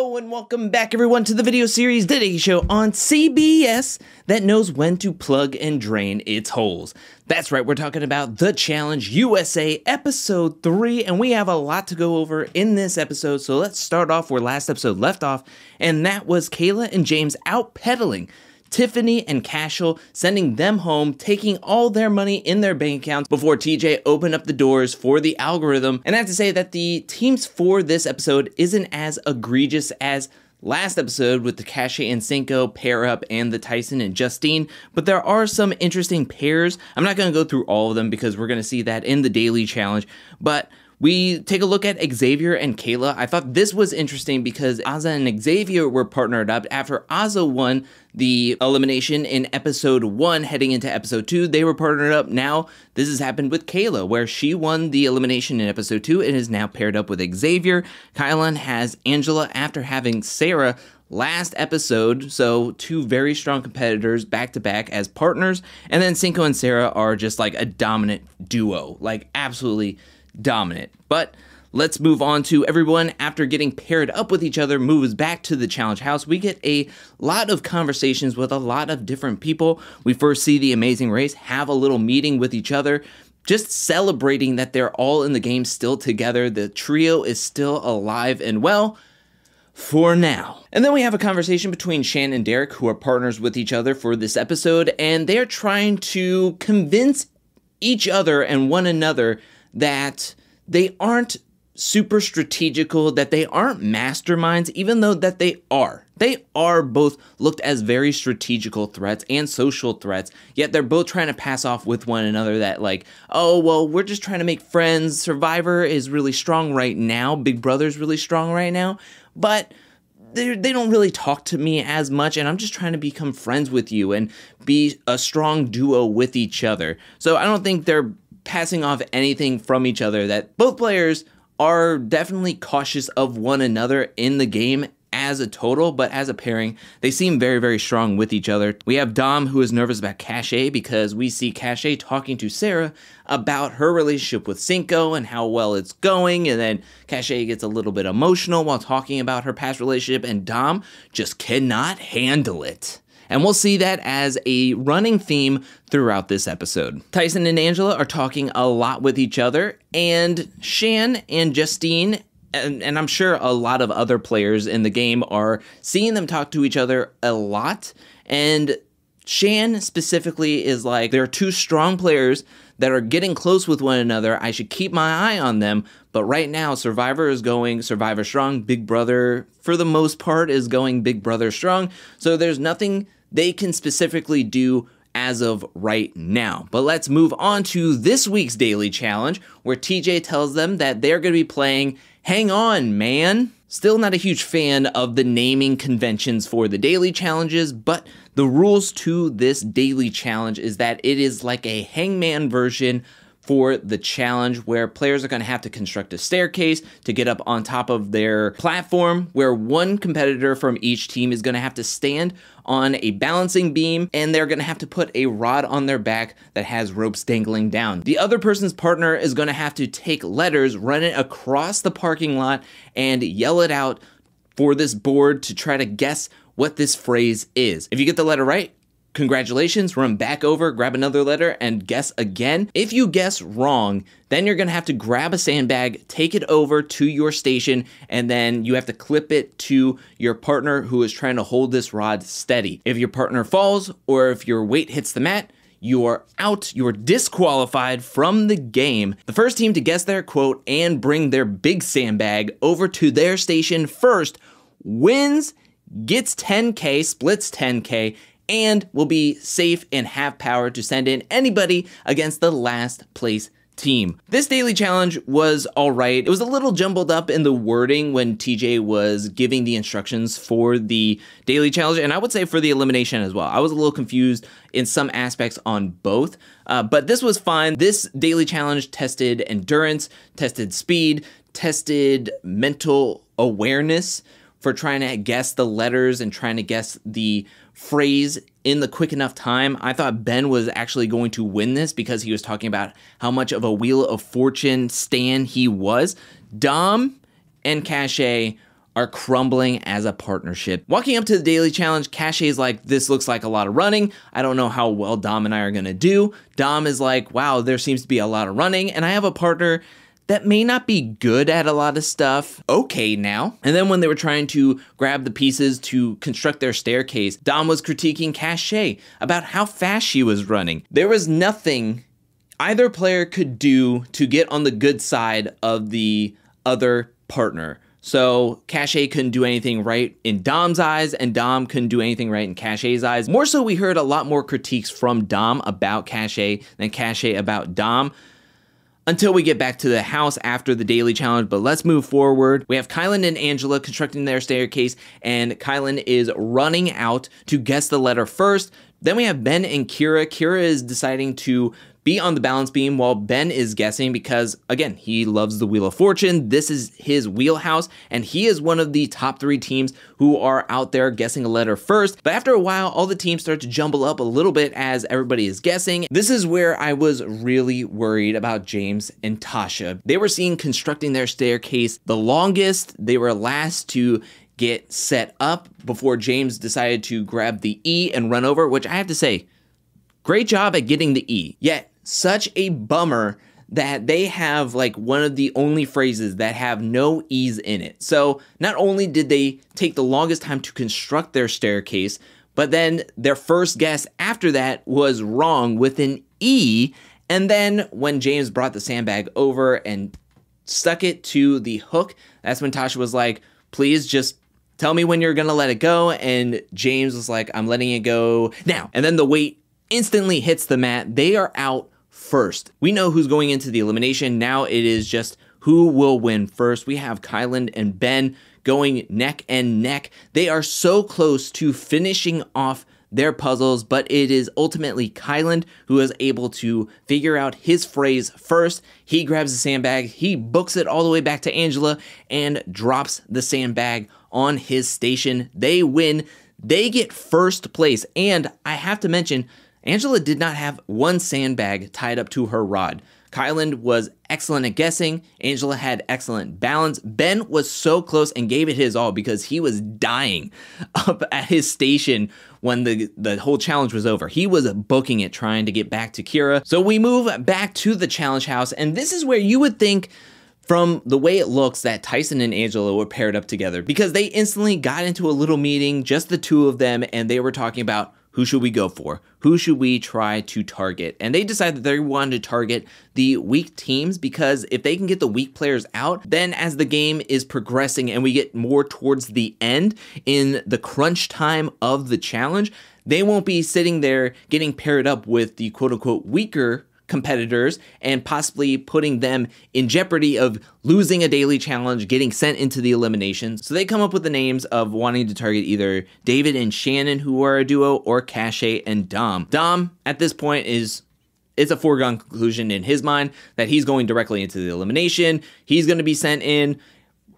Hello and welcome back everyone to the video series The Daily Show on CBS that knows when to plug and drain its holes. That's right, we're talking about The Challenge USA Episode 3, and we have a lot to go over in this episode, so let's start off where last episode left off, and that was Kayla and James out pedaling Tiffany and Cashay, sending them home, taking all their money in their bank accounts before TJ opened up the doors for the algorithm. And I have to say that the teams for this episode isn't as egregious as last episode with the Cashay and Cinco pair up and the Tyson and Justine, but there are some interesting pairs. I'm not going to go through all of them because we're going to see that in the daily challenge, but we take a look at Xavier and Kayla. I thought this was interesting because Azah and Xavier were partnered up after Azah won the elimination in episode 1 heading into episode 2. They were partnered up. Now this has happened with Kayla where she won the elimination in episode 2 and is now paired up with Xavier. Kylan has Angela after having Sarah last episode, so two very strong competitors back to back as partners. And then Cinco and Sarah are just like a dominant duo, like absolutely dominant. But let's move on to everyone after getting paired up with each other moves back to the challenge house. We get a lot of conversations with a lot of different people. We first see the Amazing Race have a little meeting with each other, just celebrating that they're all in the game still together. The trio is still alive and well for now. And then we have a conversation between Shan and Derek, who are partners with each other for this episode, and they're trying to convince each other and one another that they aren't super strategical, that they aren't masterminds, even though that they are. They are both looked as very strategical threats and social threats, yet they're both trying to pass off with one another that like, oh, well, we're just trying to make friends. Survivor is really strong right now. Big Brother's really strong right now, but they don't really talk to me as much, and I'm just trying to become friends with you and be a strong duo with each other. So I don't think they're passing off anything from each other, that both players are definitely cautious of one another in the game as a total, but as a pairing, they seem very, very strong with each other. We have Dom, who is nervous about Cashay because we see Cashay talking to Sarah about her relationship with Cinco and how well it's going, and then Cashay gets a little bit emotional while talking about her past relationship, and Dom just cannot handle it. And we'll see that as a running theme throughout this episode. Tyson and Angela are talking a lot with each other, and Shan and Justine, and I'm sure a lot of other players in the game are seeing them talk to each other a lot. And Shan specifically is like, there are two strong players that are getting close with one another. I should keep my eye on them. But right now, Survivor is going Survivor strong. Big Brother, for the most part, is going Big Brother strong. So there's nothing they can specifically do as of right now. But let's move on to this week's daily challenge, where TJ tells them that they're going to be playing Hang On, Man. Still not a huge fan of the naming conventions for the daily challenges, but the rules to this daily challenge is that it is like a hangman version for the challenge, where players are going to have to construct a staircase to get up on top of their platform, where one competitor from each team is going to have to stand on a balancing beam, and they're going to have to put a rod on their back that has ropes dangling down. The other person's partner is going to have to take letters, run it across the parking lot, and yell it out for this board to try to guess what this phrase is. If you get the letter right, congratulations, run back over, grab another letter, and guess again. If you guess wrong, then you're gonna have to grab a sandbag, take it over to your station, and then you have to clip it to your partner who is trying to hold this rod steady. If your partner falls, or if your weight hits the mat, you are out, you are disqualified from the game. The first team to guess their quote and bring their big sandbag over to their station first wins, gets 10K, splits 10K, and will be safe and have power to send in anybody against the last place team. This daily challenge was all right. It was a little jumbled up in the wording when TJ was giving the instructions for the daily challenge, and I would say for the elimination as well. I was a little confused in some aspects on both, but this was fine. This daily challenge tested endurance, tested speed, tested mental awareness for trying to guess the letters and trying to guess the phrase in the quick enough time. I thought Ben was actually going to win this because he was talking about how much of a Wheel of Fortune stan he was. Dom and Cashay are crumbling as a partnership. Walking up to the daily challenge, Cashay's like, this looks like a lot of running. I don't know how well Dom and I are gonna do. Dom is like, wow, there seems to be a lot of running, and I have a partner that may not be good at a lot of stuff. Okay now. And then when they were trying to grab the pieces to construct their staircase, Dom was critiquing Cashay about how fast she was running. There was nothing either player could do to get on the good side of the other partner. So Cashay couldn't do anything right in Dom's eyes, and Dom couldn't do anything right in Cashay's eyes. More so, we heard a lot more critiques from Dom about Cashay than Cashay about Dom, until we get back to the house after the daily challenge. But let's move forward. We have Kylan and Angela constructing their staircase, and Kylan is running out to guess the letter first. Then we have Ben and Kira. Kira is deciding to be on the balance beam while Ben is guessing because, again, he loves the Wheel of Fortune. This is his wheelhouse, and he is one of the top 3 teams who are out there guessing a letter first. But after a while, all the teams start to jumble up a little bit as everybody is guessing. This is where I was really worried about James and Tasha. They were seen constructing their staircase the longest. They were last to get set up before James decided to grab the E and run over, which I have to say, great job at getting the E. Yet, such a bummer that they have like one of the only phrases that have no E's in it. So not only did they take the longest time to construct their staircase, but then their first guess after that was wrong with an E. And then when James brought the sandbag over and stuck it to the hook, that's when Tasha was like, please just tell me when you're gonna let it go. And James was like, I'm letting it go now. And then the weight instantly hits the mat. They are out first. We know who's going into the elimination. Now it is just who will win first. We have Kylan and Ben going neck and neck. They are so close to finishing off their puzzles, but it is ultimately Kylan who is able to figure out his phrase first. He grabs the sandbag, he books it all the way back to Angela and drops the sandbag on his station. They win. They get first place. And I have to mention, Angela did not have one sandbag tied up to her rod. Kylan was excellent at guessing. Angela had excellent balance. Ben was so close and gave it his all because he was dying up at his station when the whole challenge was over. He was booking it, trying to get back to Kira. So we move back to the challenge house, and this is where you would think, from the way it looks, that Tyson and Angela were paired up together because they instantly got into a little meeting, just the two of them, and they were talking about who should we go for? Who should we try to target? And they decided that they wanted to target the weak teams because if they can get the weak players out, then as the game is progressing and we get more towards the end in the crunch time of the challenge, they won't be sitting there getting paired up with the quote-unquote weaker competitors and possibly putting them in jeopardy of losing a daily challenge, getting sent into the elimination. So they come up with the names of wanting to target either David and Shannon, who are a duo, or Cashay and Dom. Dom, at this point, it's a foregone conclusion in his mind that he's going directly into the elimination. He's going to be sent in.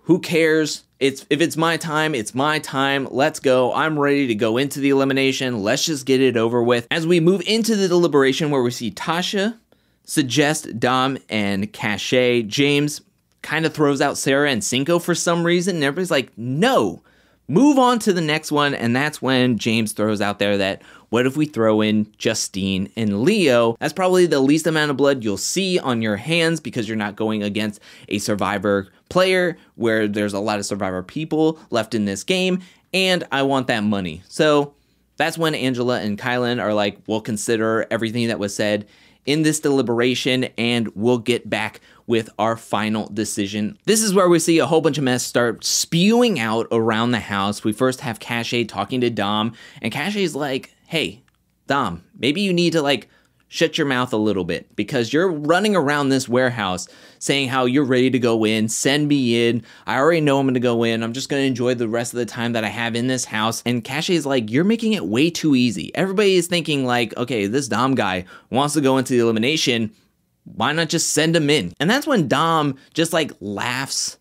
Who cares? If it's my time, it's my time. Let's go. I'm ready to go into the elimination. Let's just get it over with. As we move into the deliberation where we see Tasha suggest Dom and Cashay, James kind of throws out Sarah and Cinco for some reason, and everybody's like, no, move on to the next one. And that's when James throws out there that, what if we throw in Justine and Leo? That's probably the least amount of blood you'll see on your hands because you're not going against a Survivor player where there's a lot of Survivor people left in this game, and I want that money. So that's when Angela and Kylan are like, we'll consider everything that was said in this deliberation and we'll get back with our final decision. This is where we see a whole bunch of mess start spewing out around the house. We first have Cashay talking to Dom, and Cashay's like, hey, Dom, maybe you need to like shut your mouth a little bit because you're running around this warehouse saying how you're ready to go in, send me in. I already know I'm going to go in. I'm just going to enjoy the rest of the time that I have in this house. And Cashay is like, you're making it way too easy. Everybody is thinking like, okay, this Dom guy wants to go into the elimination. Why not just send him in? And that's when Dom just like laughs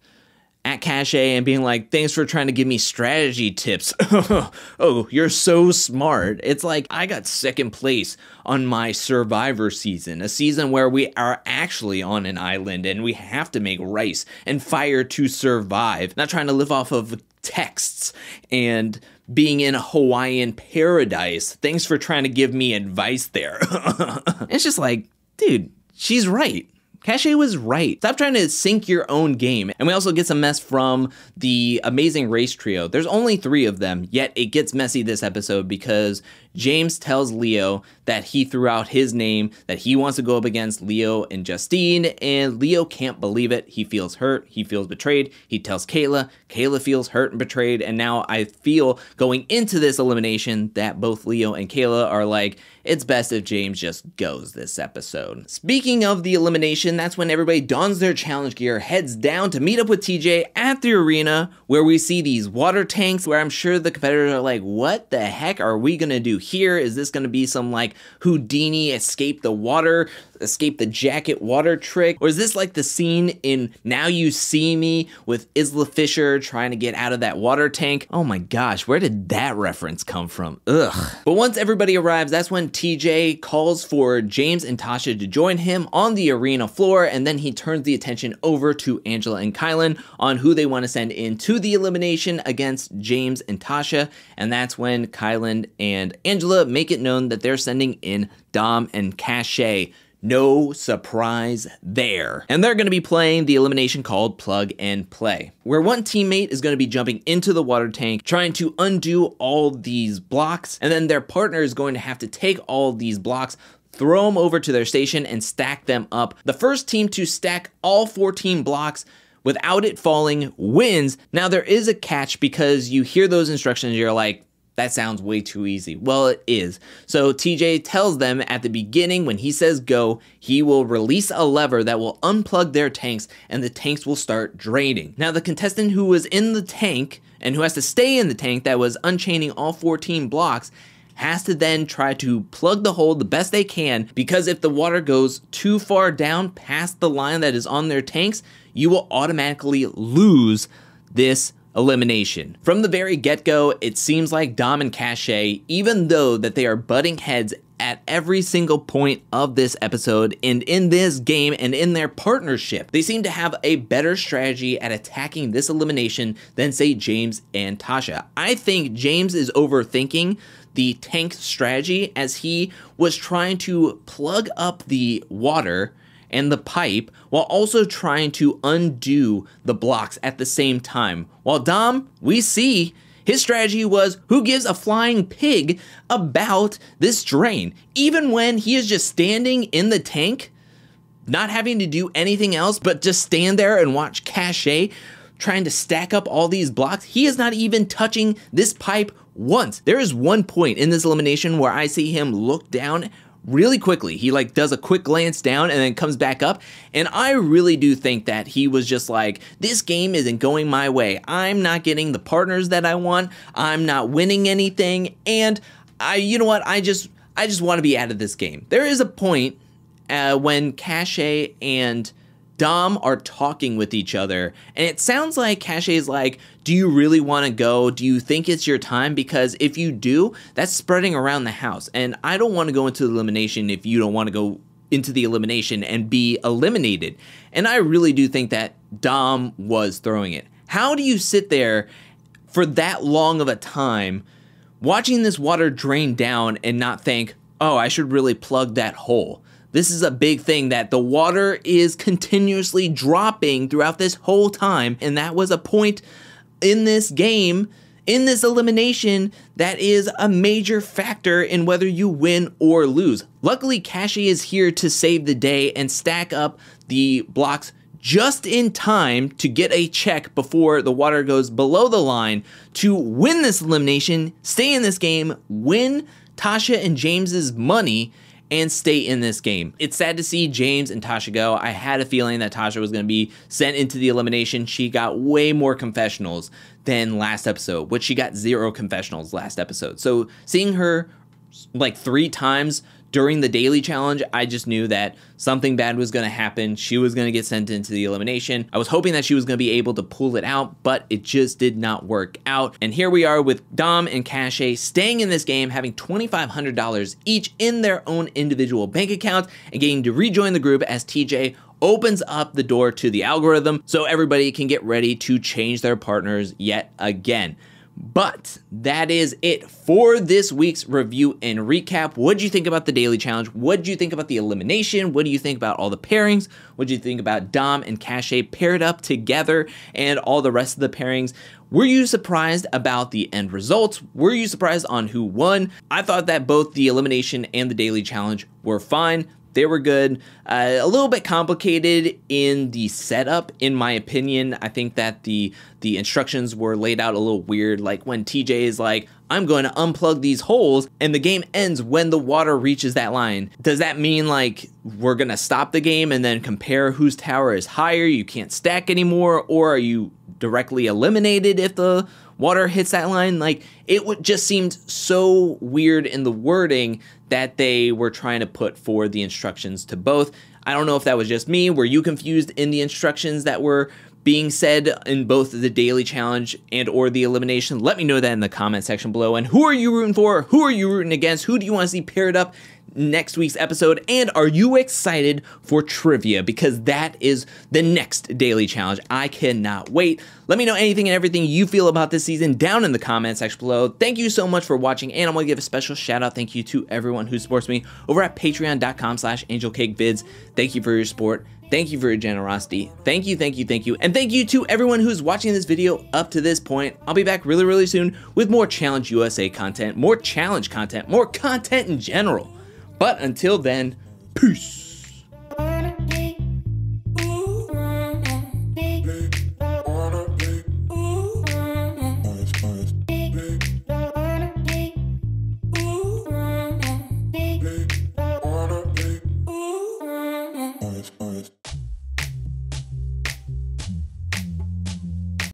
at Cashay and being like, thanks for trying to give me strategy tips. Oh, you're so smart. It's like, I got second place on my Survivor season, a season where we are actually on an island and we have to make rice and fire to survive. Not trying to live off of texts and being in a Hawaiian paradise. Thanks for trying to give me advice there. It's just like, dude, she's right. Cashay was right. Stop trying to sync your own game. And we also get some mess from the Amazing Race Trio. There's only 3 of them, yet it gets messy this episode because James tells Leo that he threw out his name, that he wants to go up against Leo and Justine, and Leo can't believe it. He feels hurt. He feels betrayed. He tells Kayla. Kayla feels hurt and betrayed, and now I feel going into this elimination that both Leo and Kayla are like, it's best if James just goes this episode. Speaking of the elimination, that's when everybody dons their challenge gear, heads down to meet up with TJ at the arena, where we see these water tanks, where I'm sure the competitors are like, what the heck are we gonna do here? Is this gonna be some like Houdini escape the jacket water trick? Or is this like the scene in Now You See Me with Isla Fisher trying to get out of that water tank? Oh my gosh, where did that reference come from? Ugh. But once everybody arrives, that's when TJ calls for James and Tasha to join him on the arena floor, and then he turns the attention over to Angela and Kylan on who they want to send into the elimination against James and Tasha, and that's when Kylan and Angela make it known that they're sending in Dom and Cashay. No surprise there. And they're going to be playing the elimination called Plug and Play, where one teammate is going to be jumping into the water tank, trying to undo all these blocks, and then their partner is going to have to take all these blocks, throw them over to their station, and stack them up. The first team to stack all 14 blocks without it falling wins. Now, there is a catch because you hear those instructions, you're like, that sounds way too easy. Well, it is. So TJ tells them at the beginning, when he says go, he will release a lever that will unplug their tanks and the tanks will start draining. Now, the contestant who was in the tank and who has to stay in the tank that was unchaining all 14 blocks has to then try to plug the hole the best they can, because if the water goes too far down past the line that is on their tanks, you will automatically lose this elimination. From the very get-go, it seems like Dom and Cashay, even though that they are butting heads at every single point of this episode and in this game and in their partnership, they seem to have a better strategy at attacking this elimination than, say, James and Tasha. I think James is overthinking the tank strategy, as he was trying to plug up the water and the pipe while also trying to undo the blocks at the same time. While Dom, we see his strategy was, who gives a flying pig about this drain? Even when he is just standing in the tank, not having to do anything else but just stand there and watch Cashay trying to stack up all these blocks, he is not even touching this pipe once. There is one point in this elimination where I see him look down really quickly. He like does a quick glance down and then comes back up, and I really do think that he was just like, this game isn't going my way. I'm not getting the partners that I want. I'm not winning anything, and you know what? I just want to be out of this game. There is a point when Cashay and Dom are talking with each other, and it sounds like Cashay's like, do you really want to go? Do you think it's your time? Because if you do, that's spreading around the house, and I don't want to go into the elimination if you don't want to go into the elimination and be eliminated. And I really do think that Dom was throwing it. How do you sit there for that long of a time watching this water drain down and not think, oh, I should really plug that hole? This is a big thing, that the water is continuously dropping throughout this whole time, and that was a point in this game, in this elimination, that is a major factor in whether you win or lose. Luckily, Cashay is here to save the day and stack up the blocks just in time to get a check before the water goes below the line to win this elimination, stay in this game, win Tasha and James's money, and stay in this game. It's sad to see James and Tasha go. I had a feeling that Tasha was going to be sent into the elimination. She got way more confessionals than last episode, which she got 0 confessionals last episode. So seeing her like 3 times during the daily challenge, I just knew that something bad was going to happen. She was going to get sent into the elimination. I was hoping that she was going to be able to pull it out, but it just did not work out. And here we are with Dom and Cashay staying in this game, having $2,500 each in their own individual bank accounts, and getting to rejoin the group as TJ opens up the door to the algorithm so everybody can get ready to change their partners yet again. But that is it for this week's review and recap. What did you think about the daily challenge? What did you think about the elimination? What do you think about all the pairings? What did you think about Dom and Cashay paired up together and all the rest of the pairings? Were you surprised about the end results? Were you surprised on who won? I thought that both the elimination and the daily challenge were fine. They were good. A little bit complicated in the setup, in my opinion. I think that the instructions were laid out a little weird, like when TJ is like, I'm going to unplug these holes, and the game ends when the water reaches that line. Does that mean like we're going to stop the game and then compare whose tower is higher, you can't stack anymore, or are you directly eliminated if the water hits that line? Like, it just seemed so weird in the wording that they were trying to put for the instructions to both. I don't know if that was just me. Were you confused in the instructions that were being said in both the daily challenge and or the elimination? Let me know that in the comment section below. And who are you rooting for? Who are you rooting against? Who do you want to see paired up next week's episode? And are you excited for trivia? Because that is the next daily challenge. I cannot wait. Let me know anything and everything you feel about this season down in the comment section below. Thank you so much for watching, and I'm going to give a special shout out thank you to everyone who supports me over at patreon.com/angelcakevids. Thank you for your support. Thank you for your generosity. Thank you, thank you, thank you. And thank you to everyone who's watching this video up to this point. I'll be back really, really soon with more Challenge USA content, more challenge content, more content in general. But until then, peace.